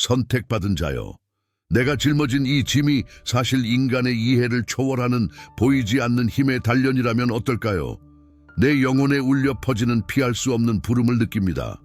선택받은 자여, 내가 짊어진 이 짐이 사실 인간의 이해를 초월하는 보이지 않는 힘의 단련이라면 어떨까요? 내 영혼에 울려 퍼지는 피할 수 없는 부름을 느낍니다.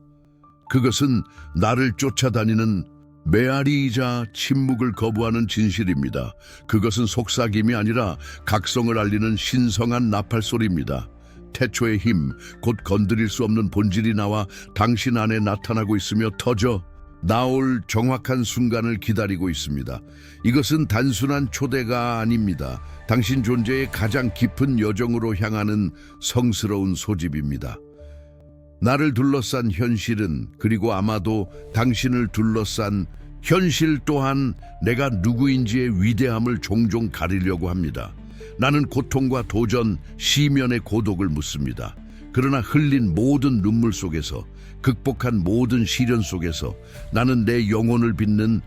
그것은 나를 쫓아다니는 메아리이자 침묵을 거부하는 진실입니다. 그것은 속삭임이 아니라 각성을 알리는 신성한 나팔소리입니다. 태초의 힘, 곧 건드릴 수 없는 본질이 나와 당신 안에 나타나고 있으며 터져 나올 정확한 순간을 기다리고 있습니다. 이것은 단순한 초대가 아닙니다. 당신 존재의 가장 깊은 여정으로 향하는 성스러운 소집입니다. 나를 둘러싼 현실은, 그리고 아마도 당신을 둘러싼 현실 또한 내가 누구인지의 위대함을 종종 가리려고 합니다. 나는 고통과 도전, 시면의 고독을 묻습니다. 그러나 흘린 모든 눈물 속에서, 극복한 모든 시련 속에서 나는 내 영혼을 빚는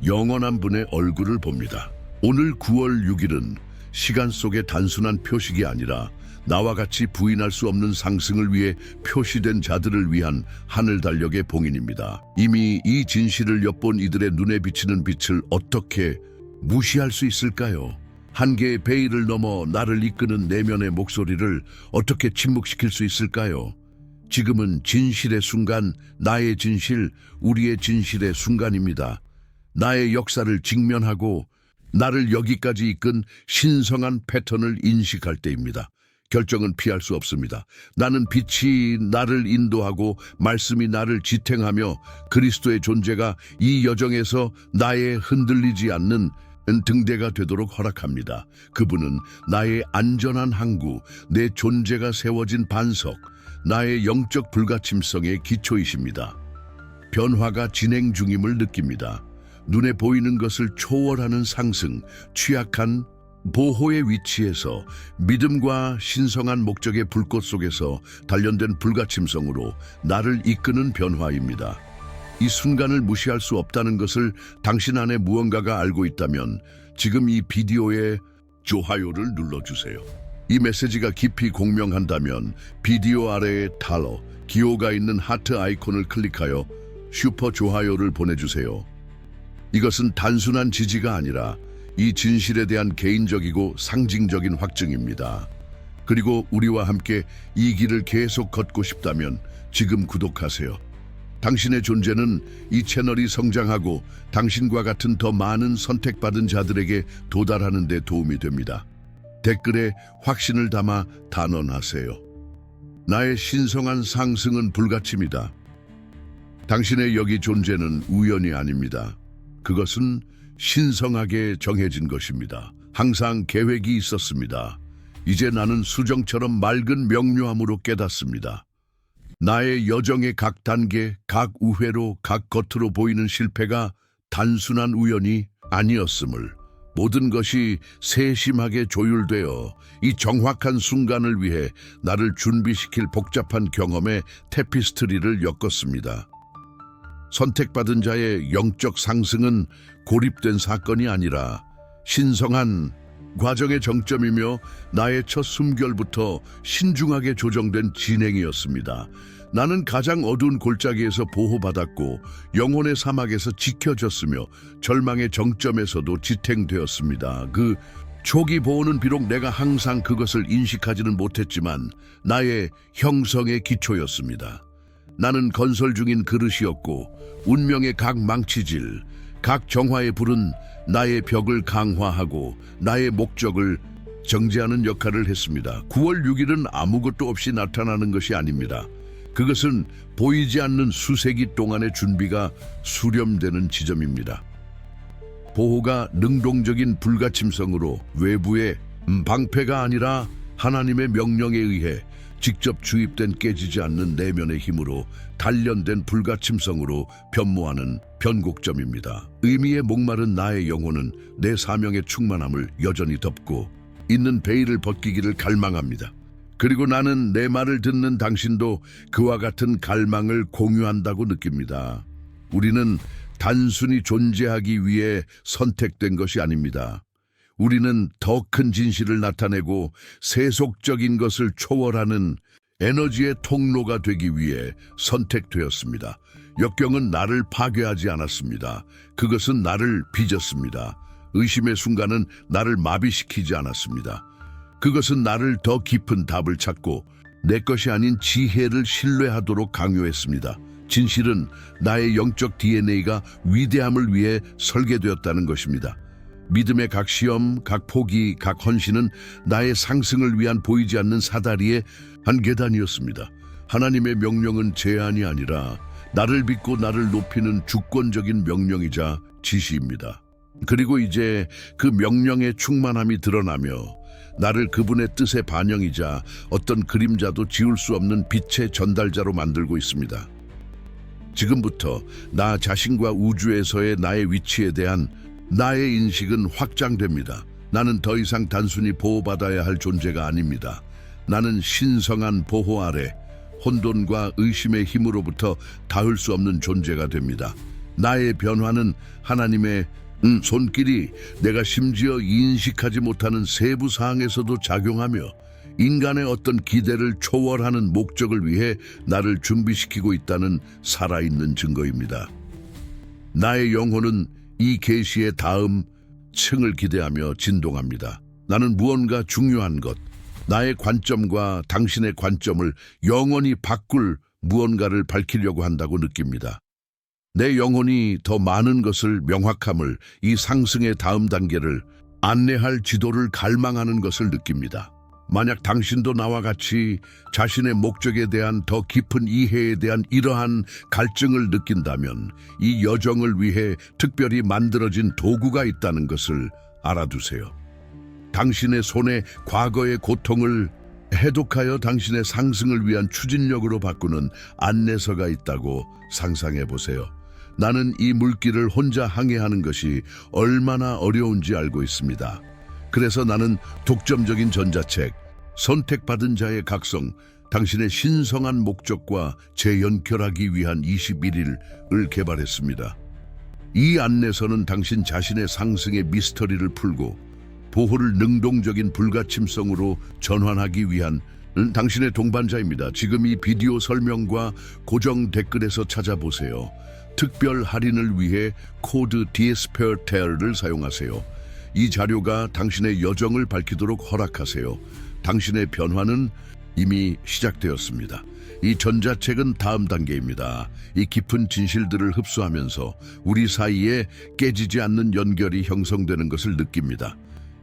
영원한 분의 얼굴을 봅니다. 오늘 9월 6일은 시간 속의 단순한 표식이 아니라 나와 같이 부인할 수 없는 상승을 위해 표시된 자들을 위한 하늘 달력의 봉인입니다. 이미 이 진실을 엿본 이들의 눈에 비치는 빛을 어떻게 무시할 수 있을까요? 한계의 베일을 넘어 나를 이끄는 내면의 목소리를 어떻게 침묵시킬 수 있을까요? 지금은 진실의 순간, 나의 진실, 우리의 진실의 순간입니다. 나의 역사를 직면하고 나를 여기까지 이끈 신성한 패턴을 인식할 때입니다. 결정은 피할 수 없습니다. 나는 빛이 나를 인도하고 말씀이 나를 지탱하며 그리스도의 존재가 이 여정에서 나의 흔들리지 않는 등대가 되도록 허락합니다. 그분은 나의 안전한 항구, 내 존재가 세워진 반석, 나의 영적 불가침성의 기초이십니다. 변화가 진행 중임을 느낍니다. 눈에 보이는 것을 초월하는 상승, 취약한 보호의 위치에서 믿음과 신성한 목적의 불꽃 속에서 단련된 불가침성으로 나를 이끄는 변화입니다. 이 순간을 무시할 수 없다는 것을 당신 안에 무언가가 알고 있다면 지금 이 비디오에 좋아요를 눌러주세요. 이 메시지가 깊이 공명한다면 비디오 아래에 달러, 기호가 있는 하트 아이콘을 클릭하여 슈퍼 좋아요를 보내주세요. 이것은 단순한 지지가 아니라 이 진실에 대한 개인적이고 상징적인 확증입니다. 그리고 우리와 함께 이 길을 계속 걷고 싶다면 지금 구독하세요. 당신의 존재는 이 채널이 성장하고 당신과 같은 더 많은 선택받은 자들에게 도달하는 데 도움이 됩니다. 댓글에 확신을 담아 단언하세요. 나의 신성한 상승은 불가침이다. 당신의 여기 존재는 우연이 아닙니다. 그것은 신성하게 정해진 것입니다. 항상 계획이 있었습니다. 이제 나는 수정처럼 맑은 명료함으로 깨닫습니다. 나의 여정의 각 단계, 각 우회로, 각 겉으로 보이는 실패가 단순한 우연이 아니었음을, 모든 것이 세심하게 조율되어 이 정확한 순간을 위해 나를 준비시킬 복잡한 경험의 테피스트리를 엮었습니다. 선택받은 자의 영적 상승은 고립된 사건이 아니라 신성한 과정의 정점이며 나의 첫 숨결부터 신중하게 조정된 진행이었습니다. 나는 가장 어두운 골짜기에서 보호받았고 영혼의 사막에서 지켜졌으며 절망의 정점에서도 지탱되었습니다. 그 초기 보호는 비록 내가 항상 그것을 인식하지는 못했지만 나의 형성의 기초였습니다. 나는 건설 중인 그릇이었고 운명의 각 망치질, 각 정화의 불은 나의 벽을 강화하고 나의 목적을 정제하는 역할을 했습니다. 9월 6일은 아무것도 없이 나타나는 것이 아닙니다. 그것은 보이지 않는 수세기 동안의 준비가 수렴되는 지점입니다. 보호가 능동적인 불가침성으로 외부의 방패가 아니라 하나님의 명령에 의해 직접 주입된 깨지지 않는 내면의 힘으로 단련된 불가침성으로 변모하는 변곡점입니다. 의미에 목마른 나의 영혼은 내 사명의 충만함을 여전히 덮고 있는 베일을 벗기기를 갈망합니다. 그리고 나는 내 말을 듣는 당신도 그와 같은 갈망을 공유한다고 느낍니다. 우리는 단순히 존재하기 위해 선택된 것이 아닙니다. 우리는 더 큰 진실을 나타내고 세속적인 것을 초월하는 에너지의 통로가 되기 위해 선택되었습니다. 역경은 나를 파괴하지 않았습니다. 그것은 나를 빚었습니다. 의심의 순간은 나를 마비시키지 않았습니다. 그것은 나를 더 깊은 답을 찾고 내 것이 아닌 지혜를 신뢰하도록 강요했습니다. 진실은 나의 영적 DNA가 위대함을 위해 설계되었다는 것입니다. 믿음의 각 시험, 각 포기, 각 헌신은 나의 상승을 위한 보이지 않는 사다리의 한 계단이었습니다. 하나님의 명령은 제한이 아니라 나를 믿고 나를 높이는 주권적인 명령이자 지시입니다. 그리고 이제 그 명령의 충만함이 드러나며 나를 그분의 뜻의 반영이자 어떤 그림자도 지울 수 없는 빛의 전달자로 만들고 있습니다. 지금부터 나 자신과 우주에서의 나의 위치에 대한 나의 인식은 확장됩니다. 나는 더 이상 단순히 보호받아야 할 존재가 아닙니다. 나는 신성한 보호 아래 혼돈과 의심의 힘으로부터 닿을 수 없는 존재가 됩니다. 나의 변화는 하나님의 손길이 내가 심지어 인식하지 못하는 세부 사항에서도 작용하며 인간의 어떤 기대를 초월하는 목적을 위해 나를 준비시키고 있다는 살아있는 증거입니다. 나의 영혼은 이 계시의 다음 층을 기대하며 진동합니다. 나는 무언가 중요한 것, 나의 관점과 당신의 관점을 영원히 바꿀 무언가를 밝히려고 한다고 느낍니다. 내 영혼이 더 많은 것을 명확함을, 이 상승의 다음 단계를 안내할 지도를 갈망하는 것을 느낍니다. 만약 당신도 나와 같이 자신의 목적에 대한 더 깊은 이해에 대한 이러한 갈증을 느낀다면 이 여정을 위해 특별히 만들어진 도구가 있다는 것을 알아두세요. 당신의 손에 과거의 고통을 해독하여 당신의 상승을 위한 추진력으로 바꾸는 안내서가 있다고 상상해 보세요. 나는 이 물길을 혼자 항해하는 것이 얼마나 어려운지 알고 있습니다. 그래서 나는 독점적인 전자책, 선택받은 자의 각성, 당신의 신성한 목적과 재연결하기 위한 21일을 개발했습니다. 이 안내서는 당신 자신의 상승의 미스터리를 풀고 보호를 능동적인 불가침성으로 전환하기 위한 당신의 동반자입니다. 지금 이 비디오 설명과 고정 댓글에서 찾아보세요. 특별 할인을 위해 코드 DSPERTEL을 사용하세요. 이 자료가 당신의 여정을 밝히도록 허락하세요. 당신의 변화는 이미 시작되었습니다. 이 전자책은 다음 단계입니다. 이 깊은 진실들을 흡수하면서 우리 사이에 깨지지 않는 연결이 형성되는 것을 느낍니다.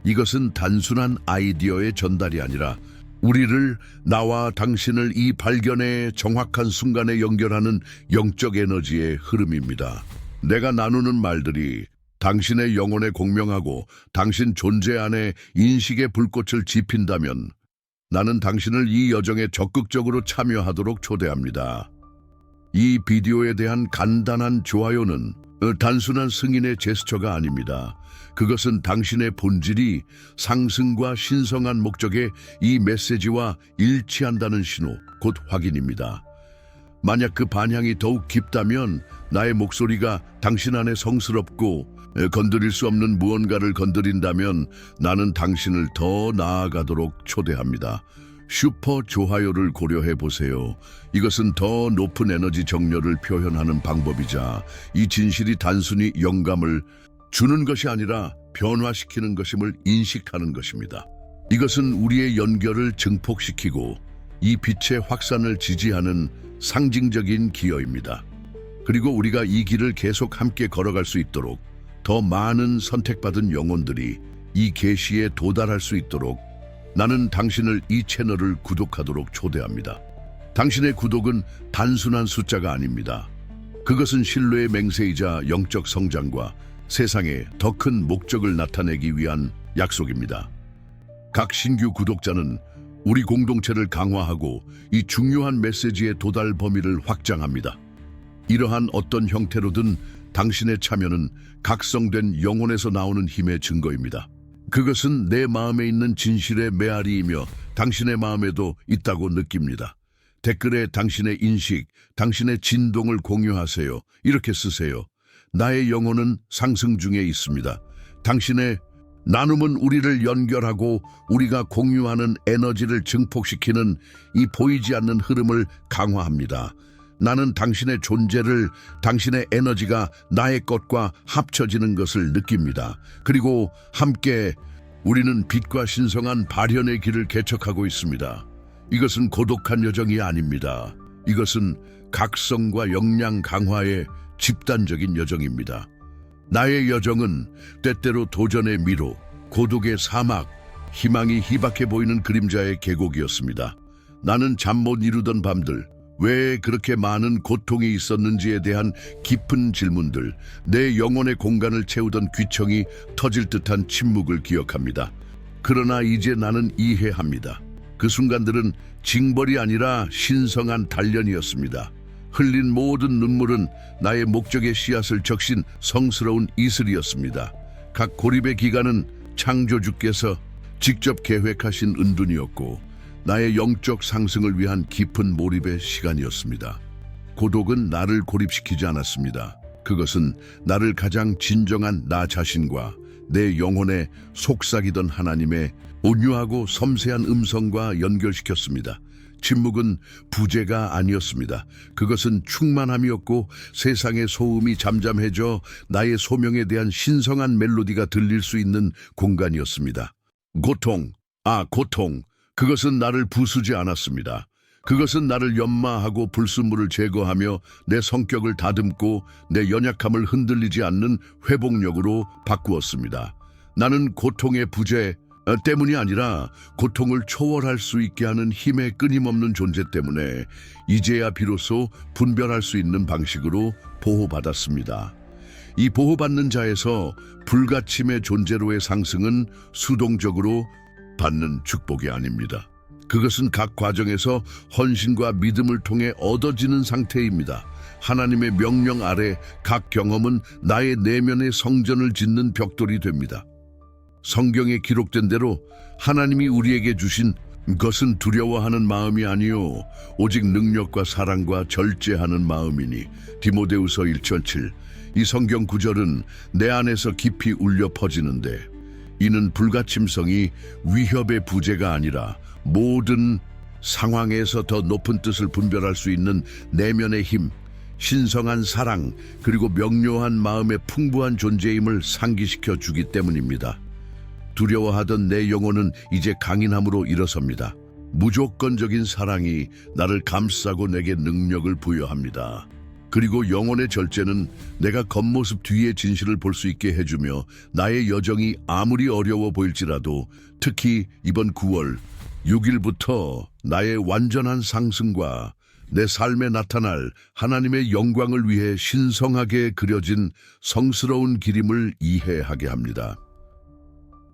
이것은 단순한 아이디어의 전달이 아니라 우리를, 나와 당신을 이 발견의 정확한 순간에 연결하는 영적 에너지의 흐름입니다. 내가 나누는 말들이 당신의 영혼에 공명하고 당신 존재 안에 인식의 불꽃을 지핀다면 나는 당신을 이 여정에 적극적으로 참여하도록 초대합니다. 이 비디오에 대한 간단한 좋아요는 단순한 승인의 제스처가 아닙니다. 그것은 당신의 본질이 상승과 신성한 목적의 이 메시지와 일치한다는 신호, 곧 확인입니다. 만약 그 반향이 더욱 깊다면 나의 목소리가 당신 안에 성스럽고 건드릴 수 없는 무언가를 건드린다면 나는 당신을 더 나아가도록 초대합니다. 슈퍼 좋아요를 고려해 보세요. 이것은 더 높은 에너지 정렬을 표현하는 방법이자 이 진실이 단순히 영감을 주는 것이 아니라 변화시키는 것임을 인식하는 것입니다. 이것은 우리의 연결을 증폭시키고 이 빛의 확산을 지지하는 상징적인 기여입니다. 그리고 우리가 이 길을 계속 함께 걸어갈 수 있도록 더 많은 선택받은 영혼들이 이 계시에 도달할 수 있도록 나는 당신을 이 채널을 구독하도록 초대합니다. 당신의 구독은 단순한 숫자가 아닙니다. 그것은 신뢰의 맹세이자 영적 성장과 세상에 더 큰 목적을 나타내기 위한 약속입니다. 각 신규 구독자는 우리 공동체를 강화하고 이 중요한 메시지의 도달 범위를 확장합니다. 이러한 어떤 형태로든 당신의 참여는 각성된 영혼에서 나오는 힘의 증거입니다. 그것은 내 마음에 있는 진실의 메아리이며 당신의 마음에도 있다고 느낍니다. 댓글에 당신의 인식, 당신의 진동을 공유하세요. 이렇게 쓰세요. 나의 영혼은 상승 중에 있습니다. 당신의 나눔은 우리를 연결하고 우리가 공유하는 에너지를 증폭시키는 이 보이지 않는 흐름을 강화합니다. 나는 당신의 존재를, 당신의 에너지가 나의 것과 합쳐지는 것을 느낍니다. 그리고 함께 우리는 빛과 신성한 발현의 길을 개척하고 있습니다. 이것은 고독한 여정이 아닙니다. 이것은 각성과 역량 강화의 집단적인 여정입니다. 나의 여정은 때때로 도전의 미로, 고독의 사막, 희망이 희박해 보이는 그림자의 계곡이었습니다. 나는 잠 못 이루던 밤들, 왜 그렇게 많은 고통이 있었는지에 대한 깊은 질문들, 내 영혼의 공간을 채우던 귀청이 터질 듯한 침묵을 기억합니다. 그러나 이제 나는 이해합니다. 그 순간들은 징벌이 아니라 신성한 단련이었습니다. 흘린 모든 눈물은 나의 목적의 씨앗을 적신 성스러운 이슬이었습니다. 각 고립의 기간은 창조주께서 직접 계획하신 은둔이었고 나의 영적 상승을 위한 깊은 몰입의 시간이었습니다. 고독은 나를 고립시키지 않았습니다. 그것은 나를 가장 진정한 나 자신과 내 영혼에 속삭이던 하나님의 온유하고 섬세한 음성과 연결시켰습니다. 침묵은 부재가 아니었습니다. 그것은 충만함이었고 세상의 소음이 잠잠해져 나의 소명에 대한 신성한 멜로디가 들릴 수 있는 공간이었습니다. 고통. 그것은 나를 부수지 않았습니다. 그것은 나를 연마하고 불순물을 제거하며 내 성격을 다듬고 내 연약함을 흔들리지 않는 회복력으로 바꾸었습니다. 나는 고통의 부재 때문이 아니라 고통을 초월할 수 있게 하는 힘의 끊임없는 존재 때문에 이제야 비로소 분별할 수 있는 방식으로 보호받았습니다. 이 보호받는 자에서 불가침의 존재로의 상승은 수동적으로 받는 축복이 아닙니다. 그것은 각 과정에서 헌신과 믿음을 통해 얻어지는 상태입니다. 하나님의 명령 아래 각 경험은 나의 내면의 성전을 짓는 벽돌이 됩니다. 성경에 기록된 대로 하나님이 우리에게 주신 것은 두려워하는 마음이 아니요 오직 능력과 사랑과 절제하는 마음이니. 디모데후서 1장7. 이 성경 구절은 내 안에서 깊이 울려 퍼지는데 이는 불가침성이 위협의 부재가 아니라 모든 상황에서 더 높은 뜻을 분별할 수 있는 내면의 힘, 신성한 사랑, 그리고 명료한 마음의 풍부한 존재임을 상기시켜 주기 때문입니다. 두려워하던 내 영혼은 이제 강인함으로 일어섭니다. 무조건적인 사랑이 나를 감싸고 내게 능력을 부여합니다. 그리고 영혼의 절제는 내가 겉모습 뒤의 진실을 볼 수 있게 해주며 나의 여정이 아무리 어려워 보일지라도 특히 이번 9월 6일부터 나의 완전한 상승과 내 삶에 나타날 하나님의 영광을 위해 신성하게 그려진 성스러운 기림을 이해하게 합니다.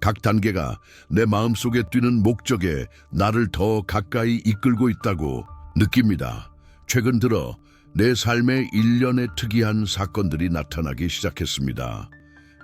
각 단계가 내 마음속에 뛰는 목적에 나를 더 가까이 이끌고 있다고 느낍니다. 최근 들어 내 삶에 일련의 특이한 사건들이 나타나기 시작했습니다.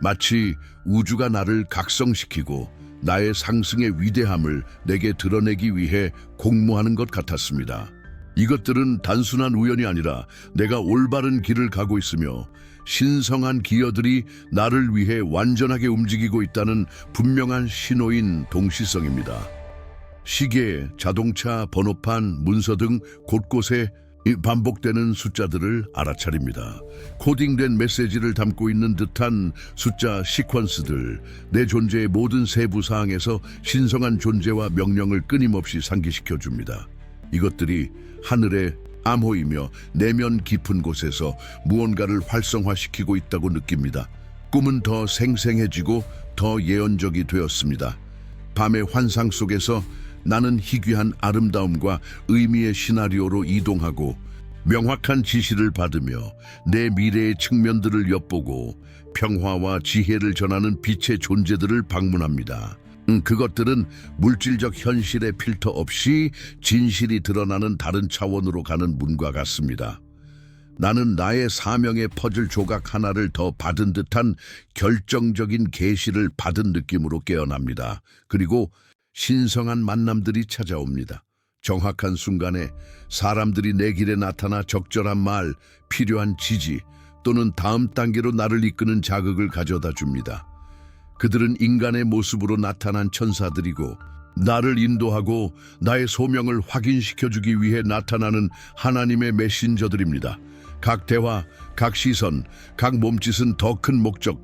마치 우주가 나를 각성시키고 나의 상승의 위대함을 내게 드러내기 위해 공모하는 것 같았습니다. 이것들은 단순한 우연이 아니라 내가 올바른 길을 가고 있으며 신성한 기여들이 나를 위해 완전하게 움직이고 있다는 분명한 신호인 동시성입니다. 시계, 자동차, 번호판, 문서 등 곳곳에 반복되는 숫자들을 알아차립니다. 코딩된 메시지를 담고 있는 듯한 숫자 시퀀스들, 내 존재의 모든 세부 사항에서 신성한 존재와 명령을 끊임없이 상기시켜줍니다. 이것들이 하늘의 암호이며 내면 깊은 곳에서 무언가를 활성화시키고 있다고 느낍니다. 꿈은 더 생생해지고 더 예언적이 되었습니다. 밤의 환상 속에서 나는 희귀한 아름다움과 의미의 시나리오로 이동하고 명확한 지시를 받으며 내 미래의 측면들을 엿보고 평화와 지혜를 전하는 빛의 존재들을 방문합니다. 그것들은 물질적 현실의 필터 없이 진실이 드러나는 다른 차원으로 가는 문과 같습니다. 나는 나의 사명의 퍼즐 조각 하나를 더 받은 듯한 결정적인 계시를 받은 느낌으로 깨어납니다. 그리고 신성한 만남들이 찾아옵니다. 정확한 순간에 사람들이 내 길에 나타나 적절한 말, 필요한 지지 또는 다음 단계로 나를 이끄는 자극을 가져다 줍니다. 그들은 인간의 모습으로 나타난 천사들이고 나를 인도하고 나의 소명을 확인시켜주기 위해 나타나는 하나님의 메신저들입니다. 각 대화, 각 시선, 각 몸짓은 더 큰 목적,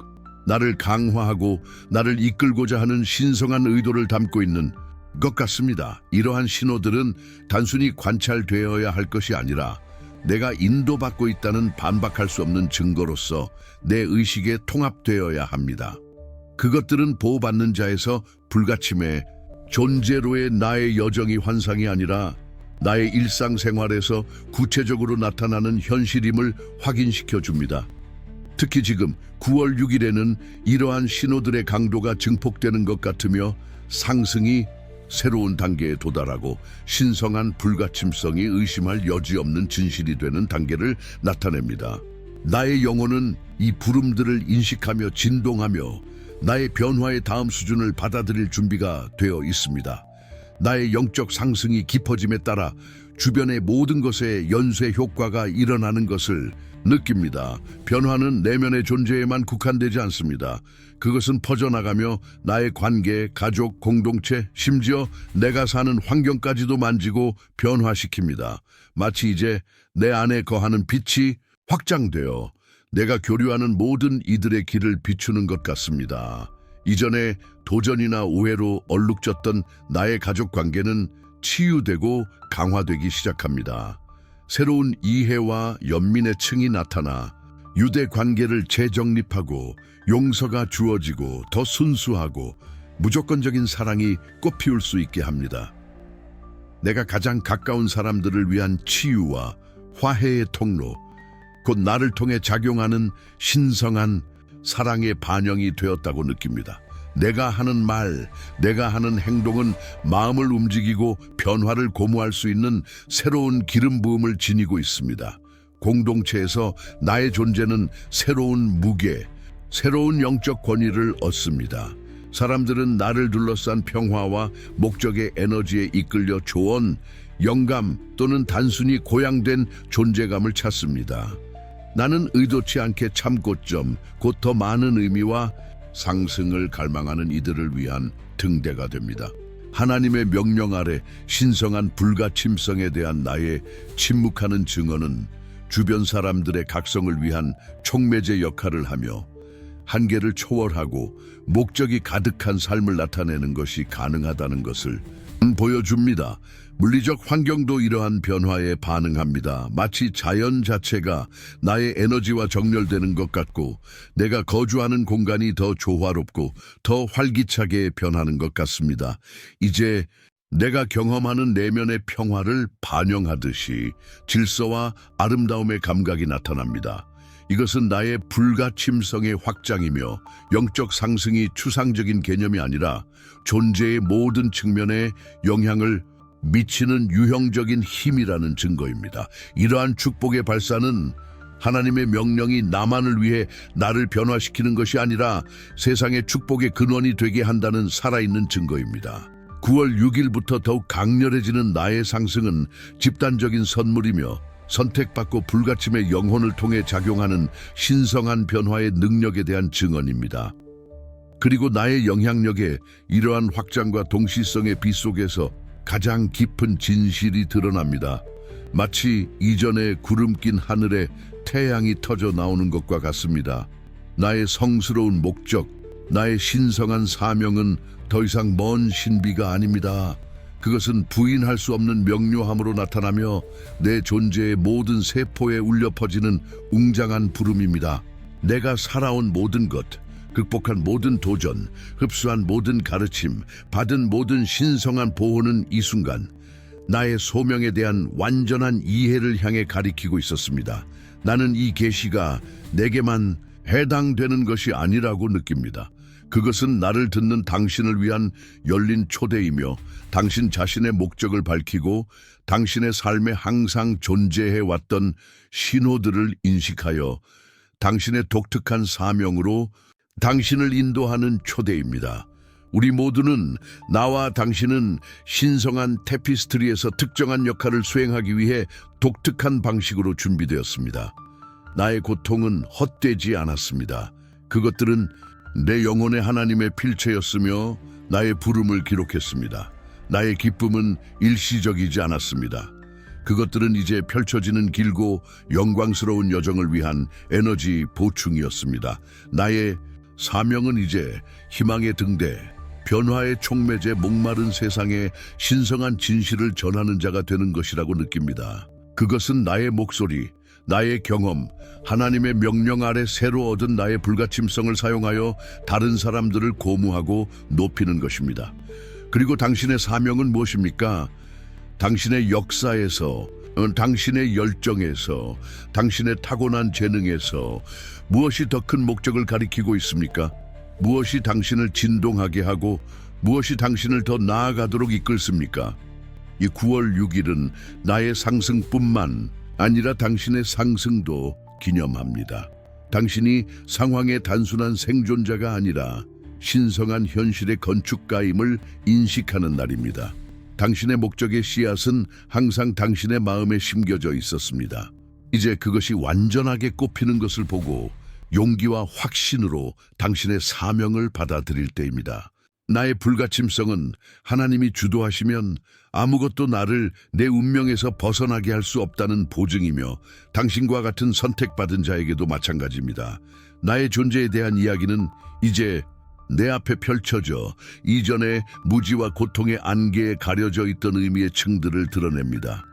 나를 강화하고 나를 이끌고자 하는 신성한 의도를 담고 있는 것 같습니다. 이러한 신호들은 단순히 관찰되어야 할 것이 아니라 내가 인도받고 있다는 반박할 수 없는 증거로서 내 의식에 통합되어야 합니다. 그것들은 보호받는 자에서 불가침해 존재로의 나의 여정이 환상이 아니라 나의 일상생활에서 구체적으로 나타나는 현실임을 확인시켜 줍니다. 특히 지금 9월 6일에는 이러한 신호들의 강도가 증폭되는 것 같으며 상승이 새로운 단계에 도달하고 신성한 불가침성이 의심할 여지 없는 진실이 되는 단계를 나타냅니다. 나의 영혼은 이 부름들을 인식하며 진동하며 나의 변화의 다음 수준을 받아들일 준비가 되어 있습니다. 나의 영적 상승이 깊어짐에 따라 주변의 모든 것에 연쇄 효과가 일어나는 것을 느낍니다. 변화는 내면의 존재에만 국한되지 않습니다. 그것은 퍼져나가며 나의 관계, 가족, 공동체, 심지어 내가 사는 환경까지도 만지고 변화시킵니다. 마치 이제 내 안에 거하는 빛이 확장되어 내가 교류하는 모든 이들의 길을 비추는 것 같습니다. 이전에 도전이나 오해로 얼룩졌던 나의 가족 관계는 치유되고 강화되기 시작합니다. 새로운 이해와 연민의 층이 나타나 유대 관계를 재정립하고 용서가 주어지고 더 순수하고 무조건적인 사랑이 꽃피울 수 있게 합니다. 내가 가장 가까운 사람들을 위한 치유와 화해의 통로, 곧 나를 통해 작용하는 신성한 사랑의 반영이 되었다고 느낍니다. 내가 하는 말, 내가 하는 행동은 마음을 움직이고 변화를 고무할 수 있는 새로운 기름 부음을 지니고 있습니다. 공동체에서 나의 존재는 새로운 무게, 새로운 영적 권위를 얻습니다. 사람들은 나를 둘러싼 평화와 목적의 에너지에 이끌려 조언, 영감 또는 단순히 고양된 존재감을 찾습니다. 나는 의도치 않게 참고점, 곧 더 많은 의미와 상승을 갈망하는 이들을 위한 등대가 됩니다. 하나님의 명령 아래 신성한 불가침성에 대한 나의 침묵하는 증언은 주변 사람들의 각성을 위한 촉매제 역할을 하며 한계를 초월하고 목적이 가득한 삶을 나타내는 것이 가능하다는 것을 보여줍니다. 물리적 환경도 이러한 변화에 반응합니다. 마치 자연 자체가 나의 에너지와 정렬되는 것 같고 내가 거주하는 공간이 더 조화롭고 더 활기차게 변하는 것 같습니다. 이제 내가 경험하는 내면의 평화를 반영하듯이 질서와 아름다움의 감각이 나타납니다. 이것은 나의 불가침성의 확장이며 영적 상승이 추상적인 개념이 아니라 존재의 모든 측면에 영향을 미치는 유형적인 힘이라는 증거입니다. 이러한 축복의 발산은 하나님의 명령이 나만을 위해 나를 변화시키는 것이 아니라 세상의 축복의 근원이 되게 한다는 살아있는 증거입니다. 9월 6일부터 더욱 강렬해지는 나의 상승은 집단적인 선물이며 선택받고 불가침의 영혼을 통해 작용하는 신성한 변화의 능력에 대한 증언입니다. 그리고 나의 영향력에 이러한 확장과 동시성의 빛 속에서 가장 깊은 진실이 드러납니다. 마치 이전에 구름 낀 하늘에 태양이 터져 나오는 것과 같습니다. 나의 성스러운 목적, 나의 신성한 사명은 더 이상 먼 신비가 아닙니다. 그것은 부인할 수 없는 명료함으로 나타나며 내 존재의 모든 세포에 울려 퍼지는 웅장한 부름입니다. 내가 살아온 모든 것, 극복한 모든 도전, 흡수한 모든 가르침, 받은 모든 신성한 보호는 이 순간 나의 소명에 대한 완전한 이해를 향해 가리키고 있었습니다. 나는 이 계시가 내게만 해당되는 것이 아니라고 느낍니다. 그것은 나를 듣는 당신을 위한 열린 초대이며 당신 자신의 목적을 밝히고 당신의 삶에 항상 존재해 왔던 신호들을 인식하여 당신의 독특한 사명으로 당신을 인도하는 초대입니다. 우리 모두는 나와 당신은 신성한 테피스트리에서 특정한 역할을 수행하기 위해 독특한 방식으로 준비되었습니다. 나의 고통은 헛되지 않았습니다. 그것들은 내 영혼의 하나님의 필체였으며 나의 부름을 기록했습니다. 나의 기쁨은 일시적이지 않았습니다. 그것들은 이제 펼쳐지는 길고 영광스러운 여정을 위한 에너지 보충이었습니다. 나의 사명은 이제 희망의 등대, 변화의 촉매제 목마른 세상에 신성한 진실을 전하는 자가 되는 것이라고 느낍니다. 그것은 나의 목소리, 나의 경험, 하나님의 명령 아래 새로 얻은 나의 불가침성을 사용하여 다른 사람들을 고무하고 높이는 것입니다. 그리고 당신의 사명은 무엇입니까? 당신의 역사에서, 당신의 열정에서, 당신의 타고난 재능에서 무엇이 더 큰 목적을 가리키고 있습니까? 무엇이 당신을 진동하게 하고 무엇이 당신을 더 나아가도록 이끌습니까? 이 9월 6일은 나의 상승뿐만 아니라 당신의 상승도 기념합니다. 당신이 상황의 단순한 생존자가 아니라 신성한 현실의 건축가임을 인식하는 날입니다. 당신의 목적의 씨앗은 항상 당신의 마음에 심겨져 있었습니다. 이제 그것이 완전하게 꽃피는 것을 보고 용기와 확신으로 당신의 사명을 받아들일 때입니다. 나의 불가침성은 하나님이 주도하시면 아무것도 나를 내 운명에서 벗어나게 할 수 없다는 보증이며 당신과 같은 선택받은 자에게도 마찬가지입니다. 나의 존재에 대한 이야기는 이제 내 앞에 펼쳐져 이전의 무지와 고통의 안개에 가려져 있던 의미의 층들을 드러냅니다.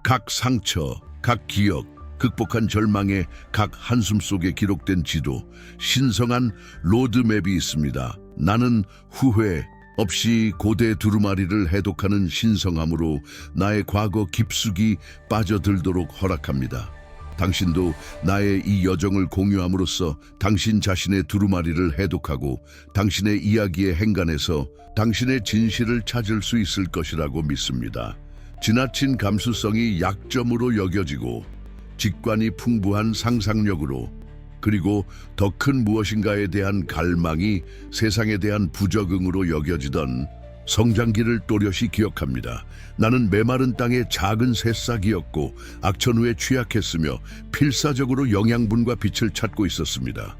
각 상처, 각 기억, 극복한 절망의 각 한숨 속에 기록된 지도, 신성한 로드맵이 있습니다. 나는 후회 없이 고대 두루마리를 해독하는 신성함으로 나의 과거 깊숙이 빠져들도록 허락합니다. 당신도 나의 이 여정을 공유함으로써 당신 자신의 두루마리를 해독하고 당신의 이야기의 행간에서 당신의 진실을 찾을 수 있을 것이라고 믿습니다. 지나친 감수성이 약점으로 여겨지고 직관이 풍부한 상상력으로 그리고 더 큰 무엇인가에 대한 갈망이 세상에 대한 부적응으로 여겨지던 성장기를 또렷이 기억합니다. 나는 메마른 땅의 작은 새싹이었고 악천후에 취약했으며 필사적으로 영양분과 빛을 찾고 있었습니다.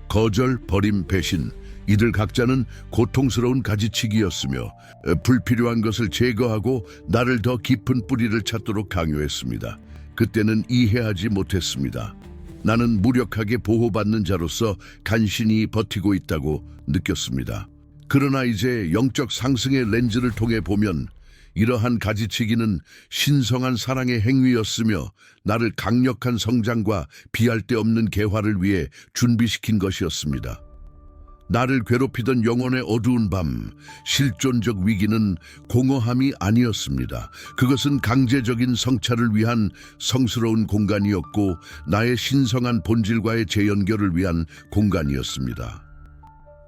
거절, 버림, 배신, 이들 각자는 고통스러운 가지치기였으며 불필요한 것을 제거하고 나를 더 깊은 뿌리를 찾도록 강요했습니다. 그때는 이해하지 못했습니다. 나는 무력하게 보호받는 자로서 간신히 버티고 있다고 느꼈습니다. 그러나 이제 영적 상승의 렌즈를 통해 보면 이러한 가지치기는 신성한 사랑의 행위였으며 나를 강력한 성장과 비할 데 없는 개화를 위해 준비시킨 것이었습니다. 나를 괴롭히던 영혼의 어두운 밤, 실존적 위기는 공허함이 아니었습니다. 그것은 강제적인 성찰을 위한 성스러운 공간이었고 나의 신성한 본질과의 재연결을 위한 공간이었습니다.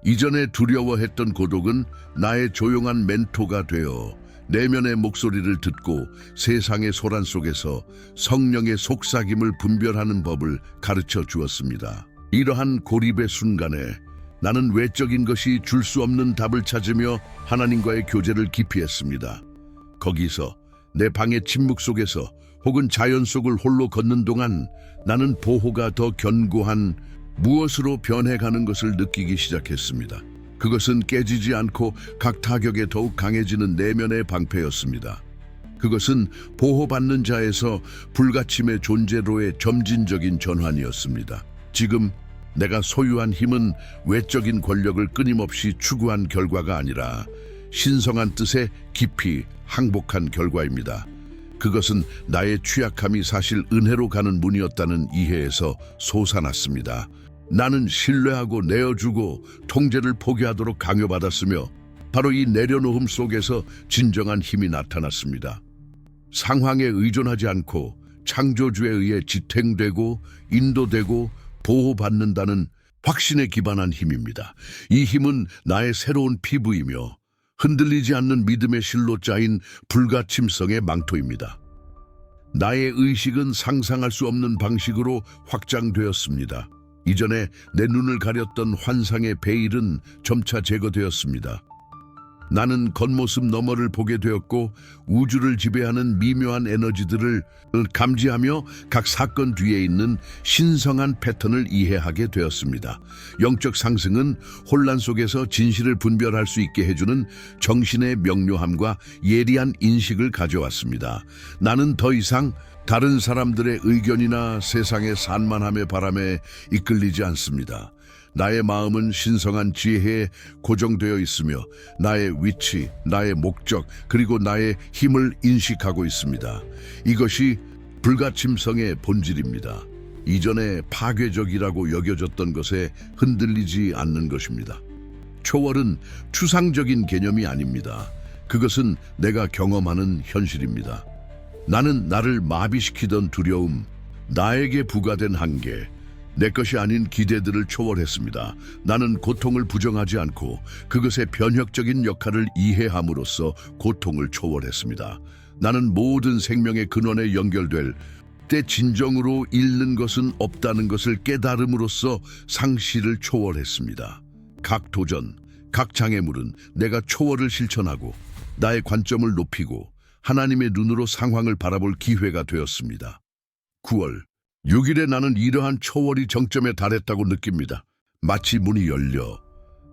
이전에 두려워했던 고독은 나의 조용한 멘토가 되어 내면의 목소리를 듣고 세상의 소란 속에서 성령의 속삭임을 분별하는 법을 가르쳐 주었습니다. 이러한 고립의 순간에 나는 외적인 것이 줄 수 없는 답을 찾으며 하나님과의 교제를 기피했습니다. 거기서 내 방의 침묵 속에서 혹은 자연 속을 홀로 걷는 동안 나는 보호가 더 견고한 무엇으로 변해가는 것을 느끼기 시작했습니다. 그것은 깨지지 않고 각 타격에 더욱 강해지는 내면의 방패였습니다. 그것은 보호받는 자에서 불가침의 존재로의 점진적인 전환이었습니다. 지금 내가 소유한 힘은 외적인 권력을 끊임없이 추구한 결과가 아니라 신성한 뜻에 깊이 항복한 결과입니다. 그것은 나의 취약함이 사실 은혜로 가는 문이었다는 이해에서 솟아났습니다. 나는 신뢰하고 내어주고 통제를 포기하도록 강요받았으며 바로 이 내려놓음 속에서 진정한 힘이 나타났습니다. 상황에 의존하지 않고 창조주에 의해 지탱되고 인도되고 보호받는다는 확신에 기반한 힘입니다. 이 힘은 나의 새로운 피부이며 흔들리지 않는 믿음의 실로 짜인 불가침성의 망토입니다. 나의 의식은 상상할 수 없는 방식으로 확장되었습니다. 이전에 내 눈을 가렸던 환상의 베일은 점차 제거되었습니다. 나는 겉모습 너머를 보게 되었고 우주를 지배하는 미묘한 에너지들을 감지하며 각 사건 뒤에 있는 신성한 패턴을 이해하게 되었습니다. 영적 상승은 혼란 속에서 진실을 분별할 수 있게 해주는 정신의 명료함과 예리한 인식을 가져왔습니다. 나는 더 이상 다른 사람들의 의견이나 세상의 산만함의 바람에 이끌리지 않습니다. 나의 마음은 신성한 지혜에 고정되어 있으며 나의 위치, 나의 목적, 그리고 나의 힘을 인식하고 있습니다. 이것이 불가침성의 본질입니다. 이전에 파괴적이라고 여겨졌던 것에 흔들리지 않는 것입니다. 초월은 추상적인 개념이 아닙니다. 그것은 내가 경험하는 현실입니다. 나는 나를 마비시키던 두려움, 나에게 부과된 한계, 내 것이 아닌 기대들을 초월했습니다. 나는 고통을 부정하지 않고 그것의 변혁적인 역할을 이해함으로써 고통을 초월했습니다. 나는 모든 생명의 근원에 연결될 때 진정으로 잃는 것은 없다는 것을 깨달음으로써 상실을 초월했습니다. 각 도전, 각 장애물은 내가 초월을 실천하고 나의 관점을 높이고 하나님의 눈으로 상황을 바라볼 기회가 되었습니다. 9월 6일에 나는 이러한 초월이 정점에 달했다고 느낍니다. 마치 문이 열려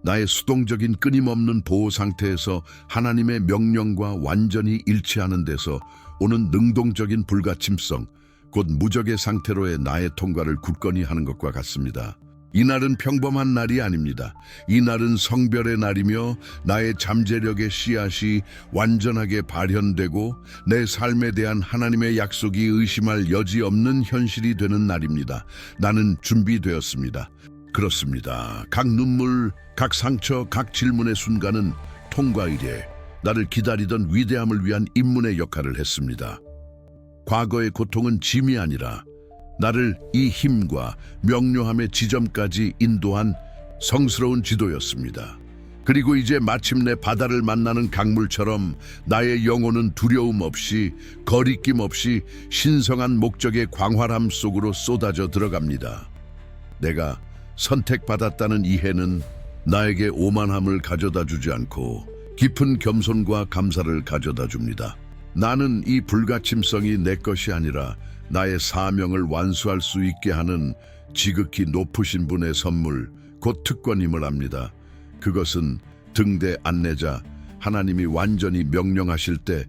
나의 수동적인 끊임없는 보호 상태에서 하나님의 명령과 완전히 일치하는 데서 오는 능동적인 불가침성, 곧 무적의 상태로의 나의 통과를 굳건히 하는 것과 같습니다. 이날은 평범한 날이 아닙니다. 이날은 성별의 날이며 나의 잠재력의 씨앗이 완전하게 발현되고 내 삶에 대한 하나님의 약속이 의심할 여지 없는 현실이 되는 날입니다. 나는 준비되었습니다. 그렇습니다. 각 눈물, 각 상처, 각 질문의 순간은 통과 이래 나를 기다리던 위대함을 위한 입문의 역할을 했습니다. 과거의 고통은 짐이 아니라 나를 이 힘과 명료함의 지점까지 인도한 성스러운 지도였습니다. 그리고 이제 마침내 바다를 만나는 강물처럼 나의 영혼은 두려움 없이 거리낌 없이 신성한 목적의 광활함 속으로 쏟아져 들어갑니다. 내가 선택받았다는 이해는 나에게 오만함을 가져다 주지 않고 깊은 겸손과 감사를 가져다 줍니다. 나는 이 불가침성이 내 것이 아니라 나의 사명을 완수할 수 있게 하는 지극히 높으신 분의 선물, 곧 특권임을 압니다. 그것은 등대 안내자, 하나님이 완전히 명령하실 때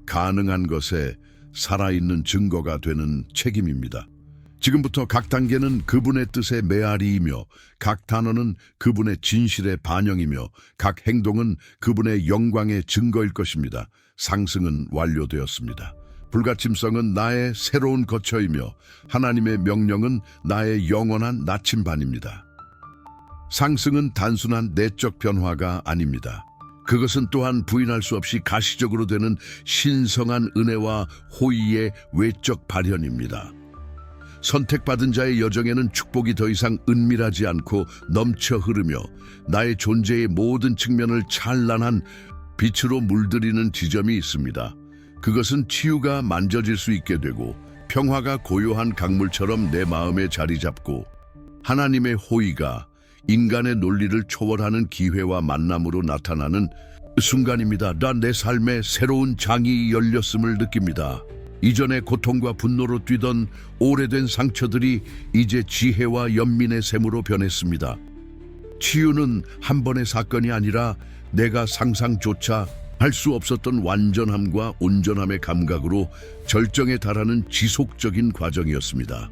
가능한 것에 살아있는 증거가 되는 책임입니다. 지금부터 각 단계는 그분의 뜻의 메아리이며 각 단어는 그분의 진실의 반영이며 각 행동은 그분의 영광의 증거일 것입니다. 상승은 완료되었습니다. 불가침성은 나의 새로운 거처이며 하나님의 명령은 나의 영원한 나침반입니다. 상승은 단순한 내적 변화가 아닙니다. 그것은 또한 부인할 수 없이 가시적으로 되는 신성한 은혜와 호의의 외적 발현입니다. 선택받은 자의 여정에는 축복이 더 이상 은밀하지 않고 넘쳐 흐르며 나의 존재의 모든 측면을 찬란한 빛으로 물들이는 지점이 있습니다. 그것은 치유가 만져질 수 있게 되고 평화가 고요한 강물처럼 내 마음에 자리 잡고 하나님의 호의가 인간의 논리를 초월하는 기회와 만남으로 나타나는 순간입니다. 난 내 삶에 새로운 장이 열렸음을 느낍니다. 이전에 고통과 분노로 뛰던 오래된 상처들이 이제 지혜와 연민의 샘으로 변했습니다. 치유는 한 번의 사건이 아니라 내가 상상조차 할 수 없었던 완전함과 온전함의 감각으로 절정에 달하는 지속적인 과정이었습니다.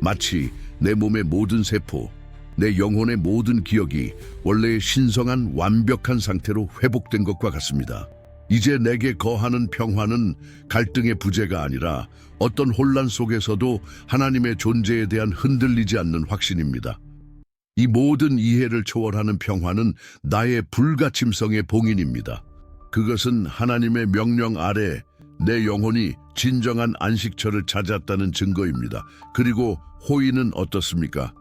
마치 내 몸의 모든 세포, 내 영혼의 모든 기억이 원래의 신성한 완벽한 상태로 회복된 것과 같습니다. 이제 내게 거하는 평화는 갈등의 부재가 아니라 어떤 혼란 속에서도 하나님의 존재에 대한 흔들리지 않는 확신입니다. 이 모든 이해를 초월하는 평화는 나의 불가침성의 봉인입니다. 그것은 하나님의 명령 아래 내 영혼이 진정한 안식처를 찾았다는 증거입니다. 그리고 호의는 어떻습니까?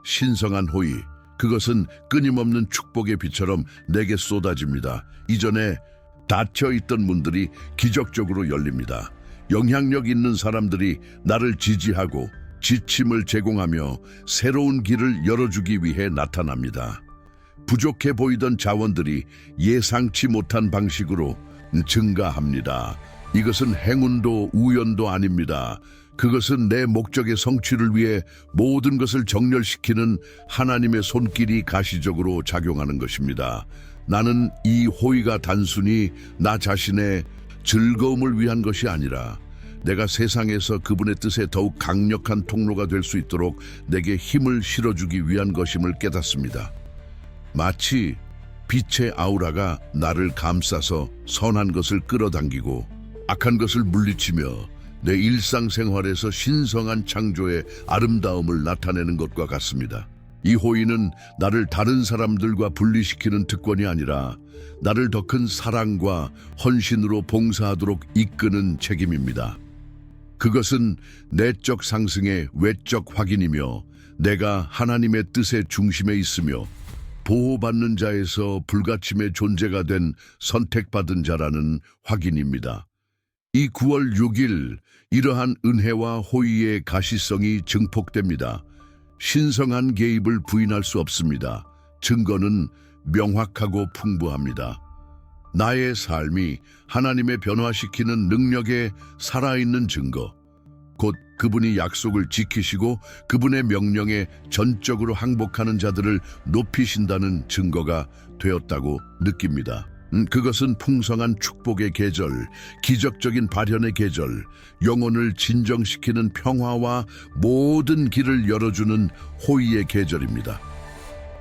신성한 호의. 그것은 끊임없는 축복의 비처럼 내게 쏟아집니다. 이전에 닫혀있던 문들이 기적적으로 열립니다. 영향력 있는 사람들이 나를 지지하고 지침을 제공하며 새로운 길을 열어주기 위해 나타납니다. 부족해 보이던 자원들이 예상치 못한 방식으로 증가합니다. 이것은 행운도 우연도 아닙니다. 그것은 내 목적의 성취를 위해 모든 것을 정렬시키는 하나님의 손길이 가시적으로 작용하는 것입니다. 나는 이 호의가 단순히 나 자신의 즐거움을 위한 것이 아니라 내가 세상에서 그분의 뜻에 더욱 강력한 통로가 될 수 있도록 내게 힘을 실어주기 위한 것임을 깨닫습니다. 마치 빛의 아우라가 나를 감싸서 선한 것을 끌어당기고 악한 것을 물리치며 내 일상생활에서 신성한 창조의 아름다움을 나타내는 것과 같습니다. 이 호의는 나를 다른 사람들과 분리시키는 특권이 아니라 나를 더 큰 사랑과 헌신으로 봉사하도록 이끄는 책임입니다. 그것은 내적 상승의 외적 확인이며 내가 하나님의 뜻의 중심에 있으며 보호받는 자에서 불가침의 존재가 된 선택받은 자라는 확인입니다. 이 9월 6일 이러한 은혜와 호의의 가시성이 증폭됩니다. 신성한 개입을 부인할 수 없습니다. 증거는 명확하고 풍부합니다. 나의 삶이 하나님의 변화시키는 능력에 살아있는 증거, 곧 그분이 약속을 지키시고 그분의 명령에 전적으로 항복하는 자들을 높이신다는 증거가 되었다고 느낍니다. 그것은 풍성한 축복의 계절, 기적적인 발현의 계절, 영혼을 진정시키는 평화와 모든 길을 열어주는 호의의 계절입니다.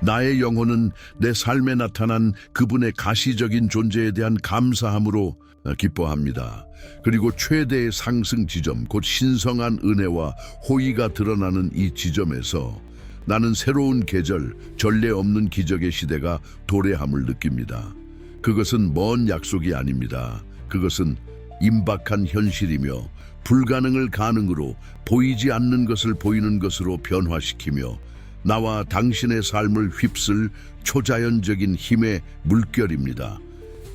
나의 영혼은 내 삶에 나타난 그분의 가시적인 존재에 대한 감사함으로 기뻐합니다. 그리고 최대의 상승 지점, 곧 신성한 은혜와 호의가 드러나는 이 지점에서 나는 새로운 계절, 전례 없는 기적의 시대가 도래함을 느낍니다. 그것은 먼 약속이 아닙니다. 그것은 임박한 현실이며 불가능을 가능으로, 보이지 않는 것을 보이는 것으로 변화시키며 나와 당신의 삶을 휩쓸 초자연적인 힘의 물결입니다.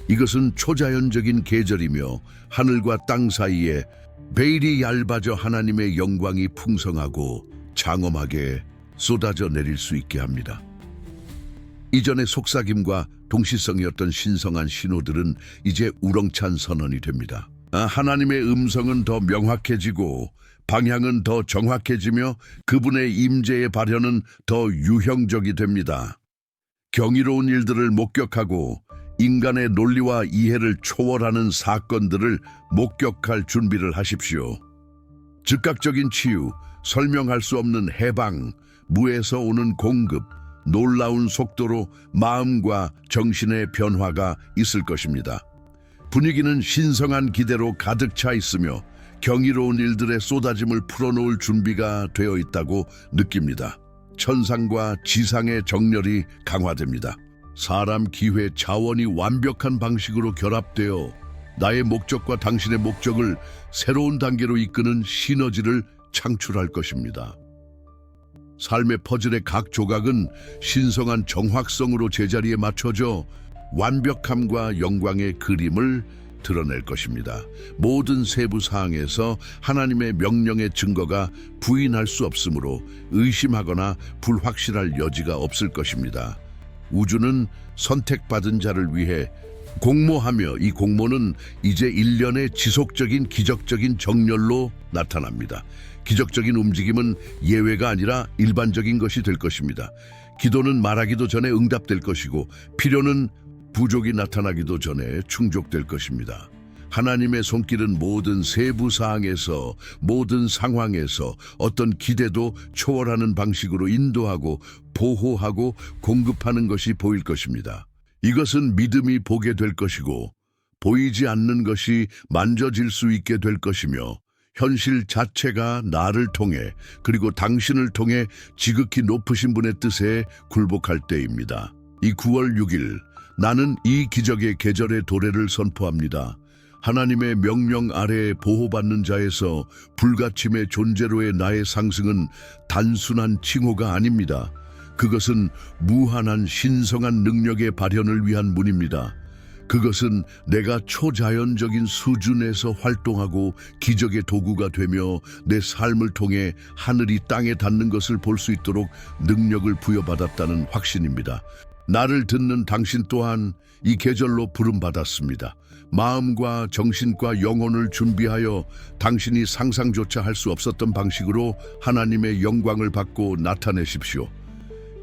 이것은 초자연적인 계절이며 하늘과 땅 사이에 베일이 얇아져 하나님의 영광이 풍성하고 장엄하게 쏟아져 내릴 수 있게 합니다. 이전의 속삭임과 동시성이었던 신성한 신호들은 이제 우렁찬 선언이 됩니다. 하나님의 음성은 더 명확해지고 방향은 더 정확해지며 그분의 임재의 발현은 더 유형적이 됩니다. 경이로운 일들을 목격하고 인간의 논리와 이해를 초월하는 사건들을 목격할 준비를 하십시오. 즉각적인 치유, 설명할 수 없는 해방, 무에서 오는 공급, 놀라운 속도로 마음과 정신의 변화가 있을 것입니다. 분위기는 신성한 기대로 가득 차 있으며 경이로운 일들의 쏟아짐을 풀어놓을 준비가 되어 있다고 느낍니다. 천상과 지상의 정렬이 강화됩니다. 사람, 기회, 자원이 완벽한 방식으로 결합되어 나의 목적과 당신의 목적을 새로운 단계로 이끄는 시너지를 창출할 것입니다. 삶의 퍼즐의 각 조각은 신성한 정확성으로 제자리에 맞춰져 완벽함과 영광의 그림을 드러낼 것입니다. 모든 세부 사항에서 하나님의 명령의 증거가 부인할 수 없으므로 의심하거나 불확실할 여지가 없을 것입니다. 우주는 선택받은 자를 위해 공모하며 이 공모는 이제 일련의 지속적인 기적적인 정렬로 나타납니다. 기적적인 움직임은 예외가 아니라 일반적인 것이 될 것입니다. 기도는 말하기도 전에 응답될 것이고 필요는 부족이 나타나기도 전에 충족될 것입니다. 하나님의 손길은 모든 세부 사항에서, 모든 상황에서 어떤 기대도 초월하는 방식으로 인도하고 보호하고 공급하는 것이 보일 것입니다. 이것은 믿음이 보게 될 것이고 보이지 않는 것이 만져질 수 있게 될 것이며 현실 자체가 나를 통해 그리고 당신을 통해 지극히 높으신 분의 뜻에 굴복할 때입니다. 이 9월 6일 나는 이 기적의 계절의 도래를 선포합니다. 하나님의 명령 아래에 보호받는 자에서 불가침의 존재로의 나의 상승은 단순한 칭호가 아닙니다. 그것은 무한한 신성한 능력의 발현을 위한 문입니다. 그것은 내가 초자연적인 수준에서 활동하고 기적의 도구가 되며 내 삶을 통해 하늘이 땅에 닿는 것을 볼 수 있도록 능력을 부여받았다는 확신입니다. 나를 듣는 당신 또한 이 계절로 부름받았습니다. 마음과 정신과 영혼을 준비하여 당신이 상상조차 할 수 없었던 방식으로 하나님의 영광을 받고 나타내십시오.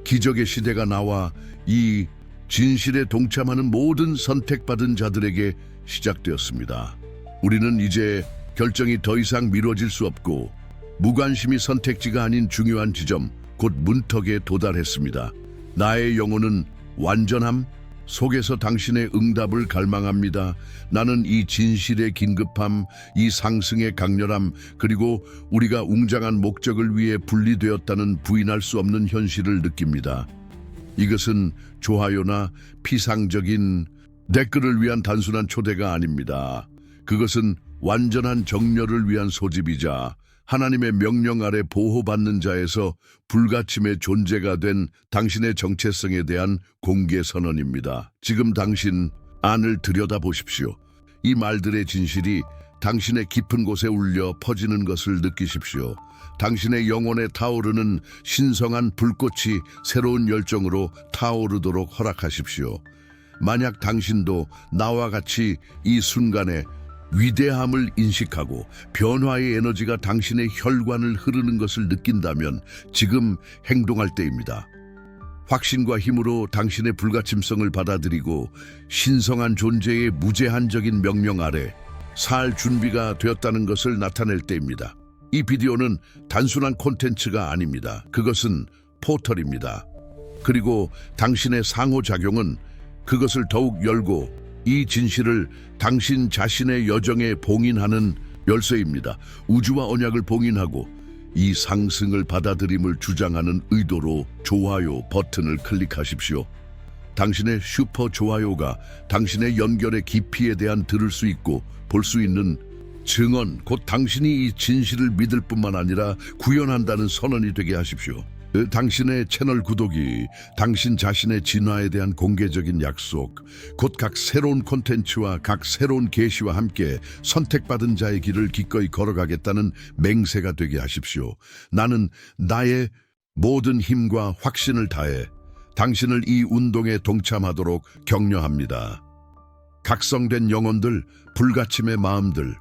기적의 시대가 나와 이 진실에 동참하는 모든 선택받은 자들에게 시작되었습니다. 우리는 이제 결정이 더 이상 미뤄질 수 없고 무관심이 선택지가 아닌 중요한 지점, 곧 문턱에 도달했습니다. 나의 영혼은 완전함 속에서 당신의 응답을 갈망합니다. 나는 이 진실의 긴급함, 이 상승의 강렬함, 그리고 우리가 웅장한 목적을 위해 분리되었다는 부인할 수 없는 현실을 느낍니다. 이것은 좋아요나 피상적인 댓글을 위한 단순한 초대가 아닙니다. 그것은 완전한 정렬을 위한 소집이자 하나님의 명령 아래 보호받는 자에서 불가침의 존재가 된 당신의 정체성에 대한 공개 선언입니다. 지금 당신 안을 들여다보십시오. 이 말들의 진실이 당신의 깊은 곳에 울려 퍼지는 것을 느끼십시오. 당신의 영혼에 타오르는 신성한 불꽃이 새로운 열정으로 타오르도록 허락하십시오. 만약 당신도 나와 같이 이 순간에 위대함을 인식하고 변화의 에너지가 당신의 혈관을 흐르는 것을 느낀다면 지금 행동할 때입니다. 확신과 힘으로 당신의 불가침성을 받아들이고 신성한 존재의 무제한적인 명령 아래 살 준비가 되었다는 것을 나타낼 때입니다. 이 비디오는 단순한 콘텐츠가 아닙니다. 그것은 포털입니다. 그리고 당신의 상호작용은 그것을 더욱 열고 이 진실을 당신 자신의 여정에 봉인하는 열쇠입니다. 우주와 언약을 봉인하고 이 상승을 받아들임을 주장하는 의도로 좋아요 버튼을 클릭하십시오. 당신의 슈퍼 좋아요가 당신의 연결의 깊이에 대한 들을 수 있고 볼 수 있는 증언, 곧 당신이 이 진실을 믿을 뿐만 아니라 구현한다는 선언이 되게 하십시오. 당신의 채널 구독이 당신 자신의 진화에 대한 공개적인 약속, 곧 각 새로운 콘텐츠와 각 새로운 계시와 함께 선택받은 자의 길을 기꺼이 걸어가겠다는 맹세가 되게 하십시오. 나는 나의 모든 힘과 확신을 다해 당신을 이 운동에 동참하도록 격려합니다. 각성된 영혼들, 불가침의 마음들,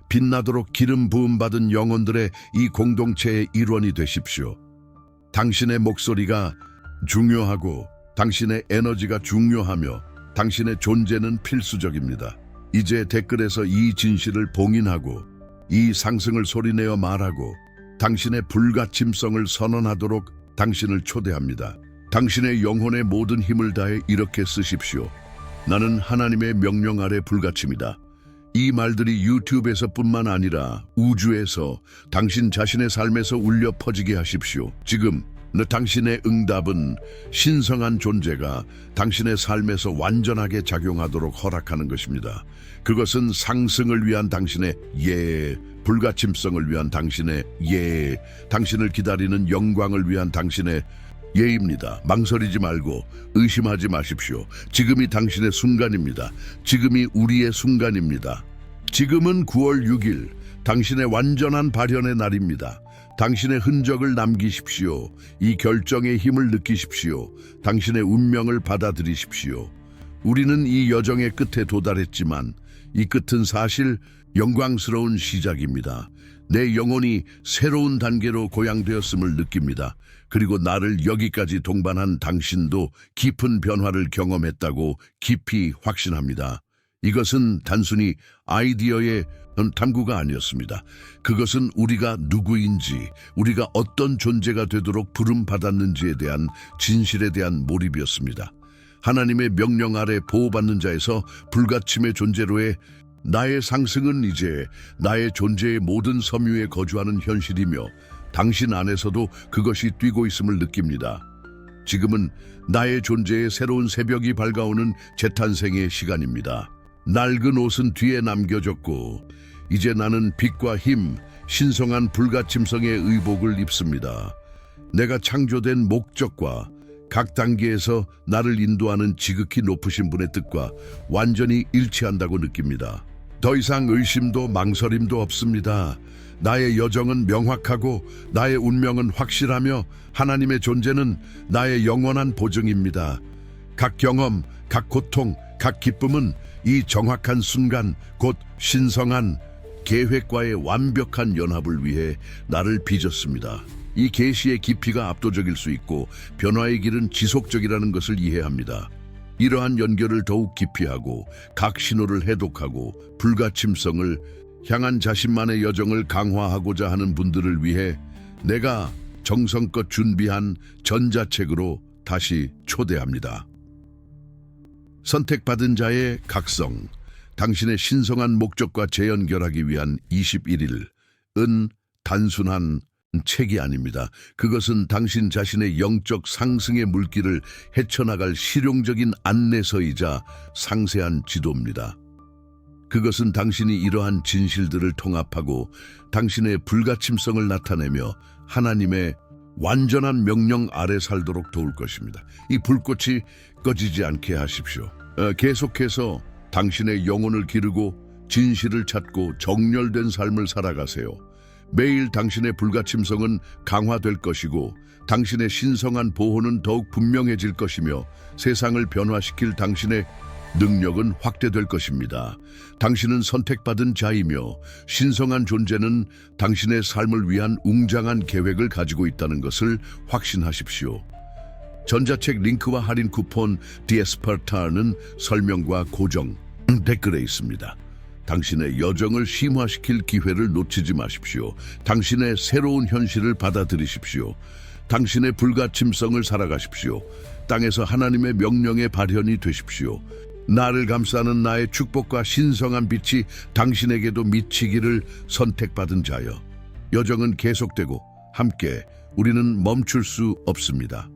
빛나도록 기름 부음 받은 영혼들의 이 공동체의 일원이 되십시오. 당신의 목소리가 중요하고 당신의 에너지가 중요하며 당신의 존재는 필수적입니다. 이제 댓글에서 이 진실을 봉인하고 이 상승을 소리내어 말하고 당신의 불가침성을 선언하도록 당신을 초대합니다. 당신의 영혼의 모든 힘을 다해 이렇게 쓰십시오. 나는 하나님의 명령 아래 불가침이다. 이 말들이 유튜브에서뿐만 아니라 우주에서 당신 자신의 삶에서 울려 퍼지게 하십시오. 지금 당신의 응답은 신성한 존재가 당신의 삶에서 완전하게 작용하도록 허락하는 것입니다. 그것은 상승을 위한 당신의 불가침성을 위한 당신의 당신을 기다리는 영광을 위한 당신의 예입니다. 망설이지 말고 의심하지 마십시오. 지금이 당신의 순간입니다. 지금이 우리의 순간입니다. 지금은 9월 6일, 당신의 완전한 발현의 날입니다. 당신의 흔적을 남기십시오. 이 결정의 힘을 느끼십시오. 당신의 운명을 받아들이십시오. 우리는 이 여정의 끝에 도달했지만 이 끝은 사실 영광스러운 시작입니다. 내 영혼이 새로운 단계로 고양되었음을 느낍니다. 그리고 나를 여기까지 동반한 당신도 깊은 변화를 경험했다고 깊이 확신합니다. 이것은 단순히 아이디어의 탐구가 아니었습니다. 그것은 우리가 누구인지, 우리가 어떤 존재가 되도록 부름받았는지에 대한 진실에 대한 몰입이었습니다. 하나님의 명령 아래 보호받는 자에서 불가침의 존재로의 나의 상승은 이제 나의 존재의 모든 섬유에 거주하는 현실이며 당신 안에서도 그것이 뛰고 있음을 느낍니다. 지금은 나의 존재의 새로운 새벽이 밝아오는 재탄생의 시간입니다. 낡은 옷은 뒤에 남겨졌고 이제 나는 빛과 힘, 신성한 불가침성의 의복을 입습니다. 내가 창조된 목적과 각 단계에서 나를 인도하는 지극히 높으신 분의 뜻과 완전히 일치한다고 느낍니다. 더 이상 의심도 망설임도 없습니다. 나의 여정은 명확하고 나의 운명은 확실하며 하나님의 존재는 나의 영원한 보증입니다. 각 경험, 각 고통, 각 기쁨은 이 정확한 순간, 곧 신성한 계획과의 완벽한 연합을 위해 나를 빚었습니다. 이 계시의 깊이가 압도적일 수 있고 변화의 길은 지속적이라는 것을 이해합니다. 이러한 연결을 더욱 깊이 하고 각 신호를 해독하고 불가침성을 향한 자신만의 여정을 강화하고자 하는 분들을 위해 내가 정성껏 준비한 전자책으로 다시 초대합니다. 선택받은 자의 각성, 당신의 신성한 목적과 재연결하기 위한 21일은 단순한 책이 아닙니다. 그것은 당신 자신의 영적 상승의 물길을 헤쳐나갈 실용적인 안내서이자 상세한 지도입니다. 그것은 당신이 이러한 진실들을 통합하고 당신의 불가침성을 나타내며 하나님의 완전한 명령 아래 살도록 도울 것입니다. 이 불꽃이 꺼지지 않게 하십시오. 계속해서 당신의 영혼을 기르고 진실을 찾고 정렬된 삶을 살아가세요. 매일 당신의 불가침성은 강화될 것이고 당신의 신성한 보호는 더욱 분명해질 것이며 세상을 변화시킬 당신의 능력은 확대될 것입니다. 당신은 선택받은 자이며 신성한 존재는 당신의 삶을 위한 웅장한 계획을 가지고 있다는 것을 확신하십시오. 전자책 링크와 할인 쿠폰 디에스파르타는 설명과 고정 댓글에 있습니다. 당신의 여정을 심화시킬 기회를 놓치지 마십시오. 당신의 새로운 현실을 받아들이십시오. 당신의 불가침성을 살아가십시오. 땅에서 하나님의 명령의 발현이 되십시오. 나를 감싸는 나의 축복과 신성한 빛이 당신에게도 미치기를. 선택받은 자여, 여정은 계속되고 함께 우리는 멈출 수 없습니다.